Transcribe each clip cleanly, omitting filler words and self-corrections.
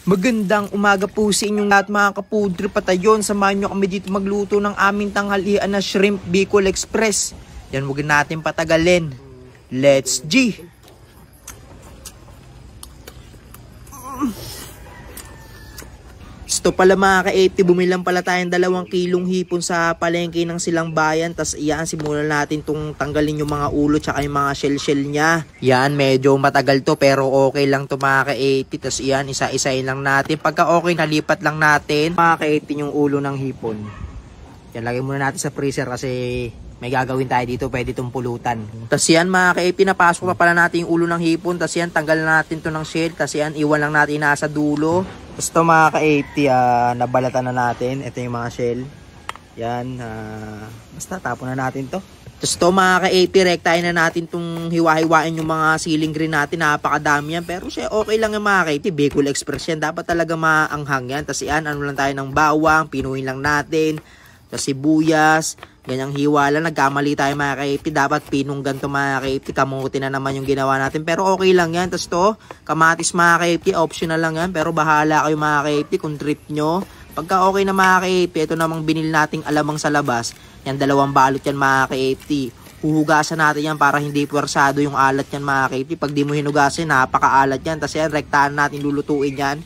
Magandang umaga po sa inyong lahat mga kapudri patayon. Samahan nyo kami dito magluto ng aming tanghalian na Shrimp Bicol Express. Yan, huwag natin patagalin. Let's G! Ito pala mga ka-80, bumilang pala tayong 2 kilong hipon sa palengke ng Silang Bayan. Tas iyan, simulan natin itong tanggalin yung mga ulo tsaka yung mga shell-shell niya. Yan, medyo matagal to pero okay lang to mga ka-80. Tas iyan, isa-isayin lang natin. Pagka okay, nalipat lang natin mga ka-80 yung ulo ng hipon. Yan, lagay muna natin sa freezer kasi may gagawin tayo dito, pwede itong pulutan. Tas yan mga ka-80, napasok pa pala natin yung ulo ng hipon. Tas yan, tanggalan natin to ng shell. Tas yan, iwan lang natin nasa dulo. Gusto mga ka-80, nabalatan na natin. Ito yung mga shell. Yan, basta tapon na natin to. Tapos to mga ka-80, rektahin na natin itong hiwa-hiwain yung mga ceiling green natin. Napakadami yan. Pero siya, okay lang yung mga ka-80. Bicol Express yan. Dapat talaga maanghang yan. Tapos yan, ano lang tayo ng bawang. Pinuhin lang natin. Tapos sibuyas. Ganyang hiwa lang. Nagkamali tayo mga ka-80. Dapat pinunggan to mga ka-80. Kamuti na naman yung ginawa natin. Pero okay lang yan. Tapos to, kamatis mga ka-80. Optional lang yan. Pero bahala kayo mga ka-80 kung trip nyo. Pagka okay na mga ka-80, ito namang binil nating alamang sa labas. Yan, 2 balot yan mga ka-80. Huhugasan natin yan para hindi puwersado yung alat yan mga ka-80. Pag di mo hinugasin, napakaalat yan. Tapos yan, rektahan natin lulutuin yan.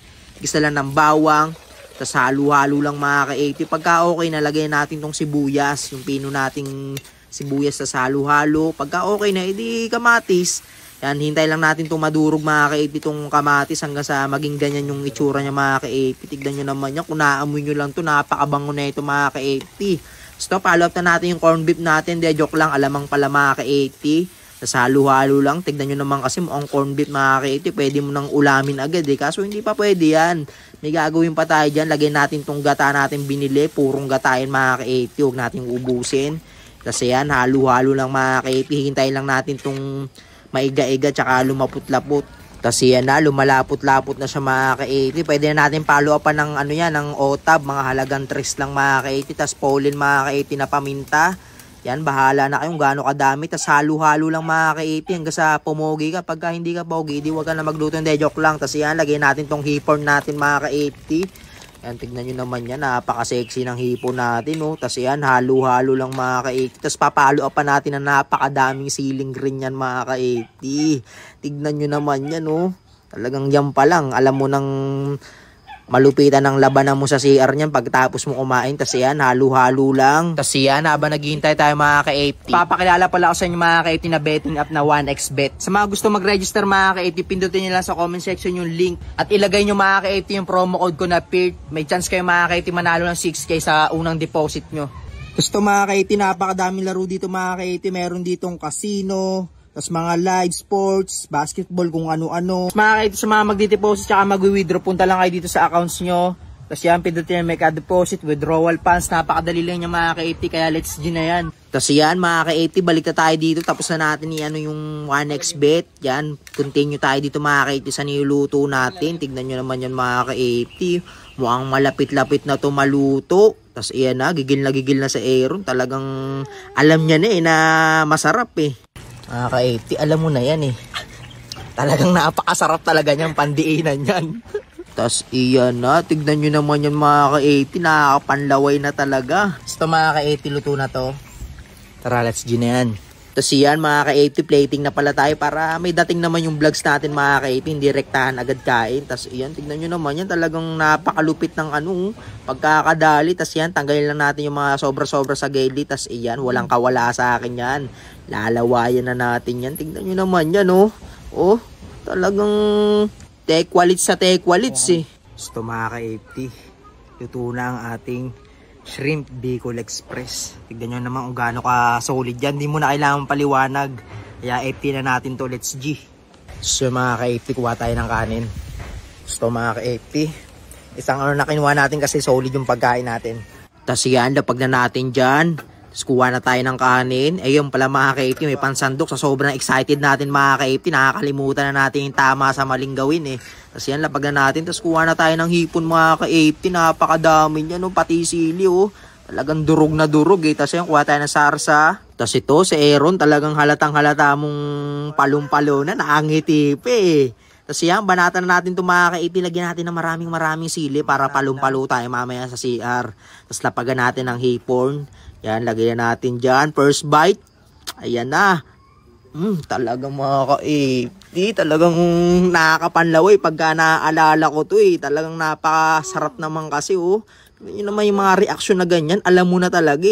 Gisa lang ng bawang. Tapos halo-halo lang mga ka-80. Pagka okay, nalagay natin tong sibuyas. Yung pino nating sibuyas sa halo-halo. Pagka okay na, edi kamatis. Yan, hintay lang natin itong madurog mga ka-80 itong kamatis hanggang sa maging ganyan yung itsura niya mga ka-80. Tignan nyo naman yan. Kung naamoy nyo lang to, napakabango na ito mga ka-80. So, follow up na natin yung corned beef natin. De, joke lang, alamang pala mga ka-80. Tapos halo-halo lang. Tignan nyo naman kasi ang corned beef mga ka-80. Pwede mo nang ulamin agad eh. Kaso hindi pa pwede yan. May gagawin pa tayo dyan. Lagyan natin tong gata natin binili. Purong gatayin mga ka-80. Huwag natin ubusin. Kasi yan, halo-halo lang mga ka-80. Hintayin lang natin tong maiga-iga tsaka lumapot-lapot. Kasi yan na, lumalapot-lapot na siya mga ka-80. Pwede na natin follow up pa ng ano yan, ng otab. Mga halagang 3 lang mga ka-80. Tapos pollen mga ka-80 na paminta. Yan, bahala na kayong gaano kadami. Tas halo-halo lang mga ka-80 hanggang sa pumogi ka. Pagka hindi ka pogi, di wag ka na magluto. Hindi, joke lang. Tas yan, lagyan natin tong hipon natin mga ka-80. Yan, tignan nyo naman yan. Napaka-sexy ng hipon natin. Oh. Tas yan, halo-halo lang mga ka-80. Tas papalo pa natin na napakadaming ceiling green yan mga ka-80. Tignan nyo naman yan. Oh. Talagang yan pa lang. Alam mo nang malupitan ng labanan mo sa CR niyan pagtapos mo kumain. Tas yan, halo-halo lang. Tas yan, habang naghihintay tayo mga ka-80, papakilala pala ako sa inyo mga ka-80 na betting app na 1xBet. Sa mga gusto mag-register mga ka-80, pindutin nyo lang sa comment section yung link at ilagay nyo mga ka-80 yung promo code ko na PIRT. May chance kayo mga ka-80 manalo ng 6K sa unang deposit nyo. Gusto mga ka-80, napakadaming laro dito mga ka-80. Meron ditong casino, tapos mga live sports, basketball, kung ano-ano. Mga ka-80, sa mga magdi-deposit tsaka mag-withdraw, punta lang kayo dito sa accounts nyo. Tapos yan, pindutin yung make a deposit, withdrawal funds. Napakadali lang yung mga ka-80, kaya let's G na yan. Tapos yan mga ka-80, balik na tayo dito. Tapos na natin yung 1xBet. Yan, continue tayo dito mga ka-80 sa niluluto natin. Tignan nyo naman yan mga ka-80. Mukhang malapit-lapit na to maluto. Tapos yan na, gigil na sa Aaron. Talagang alam niya na na masarap eh. Mga ka-80, alam mo na yan eh. Talagang napakasarap talaga niyang pandiinan yan. Tapos iyan na, tignan nyo naman yan mga ka-80, nakakapanlaway na talaga. Gusto mga ka-80, luto na to. Tara, let's G na yan. Tapos iyan mga ka-80, plating na pala tayo para may dating naman yung vlogs natin mga ka-80, hindi rektahan agad kain. Tapos iyan, tignan nyo naman yan, talagang napakalupit ng pagkakadali. Tapos yan, tanggalin lang natin yung mga sobra-sobra sa gilid. Tapos iyan, walang kawala sa akin yan. Lalawayan na natin yan. Tignan nyo naman yan, oh. Oh, talagang tekwalits sa tekwalits eh. Gusto mga ka-80, luto na ang ating Shrimp Bicol Express. Tignan nyo naman kung gaano ka solid yan. Hindi mo na kailangan paliwanag. Kaya 80 na natin to, let's G. So mga ka-80, kuha tayo ng kanin. Gusto mga ka-80, isang na kinuha natin kasi solid yung pagkain natin. Tapos yan, lapag na natin dyan. Tapos kuha na tayo ng kanin. Ayun pala mga ka-80, may pansandok. Sa sobrang excited natin mga ka-80, nakakalimutan na natin yung tama sa maling gawin eh. Tapos yan, lapag na natin. Tapos kuha na tayo ng hipon mga ka-80. Napakadami niya, no? Pati sili, oh. Talagang durog na durog eh. Tapos yan, kuha tayo ng sarsa. Tapos ito, si Aaron, talagang halatang halata mong palong-palo na. Nakangiti pa eh. Tapos yan, banatan na natin itong mga ka-80. Lagyan natin ng maraming sili para palong-palo tayo mamaya sa CR. Tapos lapagan natin ng hipon. Yan, lagyan natin dyan. First bite. Ayan na. Talagang mga ka-80. Talagang nakakapanlaw pagka naaalala ko to Talagang napakasarap naman kasi Yun naman yung mga reaksyon na ganyan. Alam mo na talaga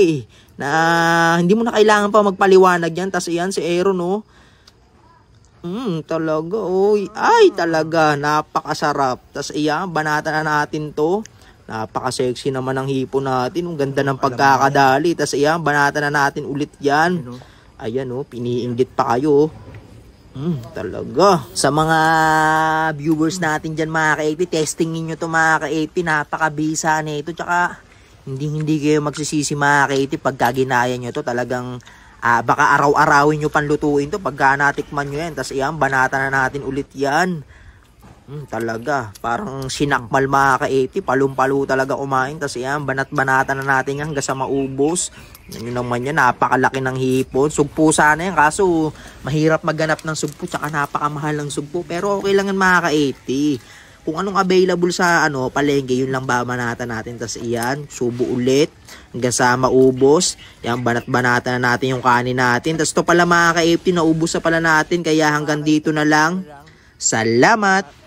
na hindi mo na kailangan pa magpaliwanag yan. Tapos yan si Aaron talaga ay talaga napakasarap. Tapos iyan, banatan na natin to. Napaka-sexy naman ng hipon natin. Ang ganda ng pagkakadali. Tapos iyan, banatan na natin ulit yan. Ayan piniinggit pa kayo. Talaga. Sa mga viewers natin dyan mga ka-80, testingin nyo to mga ka-80. Napakabisa na ito. Tsaka hindi kayo magsisisi mga ka-80 pagka ginaya nyo to. Talagang baka araw-arawin nyo panlutuin to pagka natikman nyo yan. Tapos iyan, banata na natin ulit yan. Talaga. Parang sinakmal mga ka-80. Palong-palo talaga kumain. Tapos iyan, banat-banata na natin yan hanggang sa maubos. Yun naman yan, napakalaki ng hipon. Sugpo sana yan, kaso mahirap maghanap ng sugpo, tsaka napakamahal ng sugpo. Pero okay lang yan mga ka-80. Kung anong available sa palengke, yun lang babanatan natin. Tapos iyan, subo ulit hanggang sa maubos. Yan, banat-banata na natin yung kanin natin. Tapos to pala mga ka-80, naubos na pala natin. Kaya hanggang dito na lang. Salamat!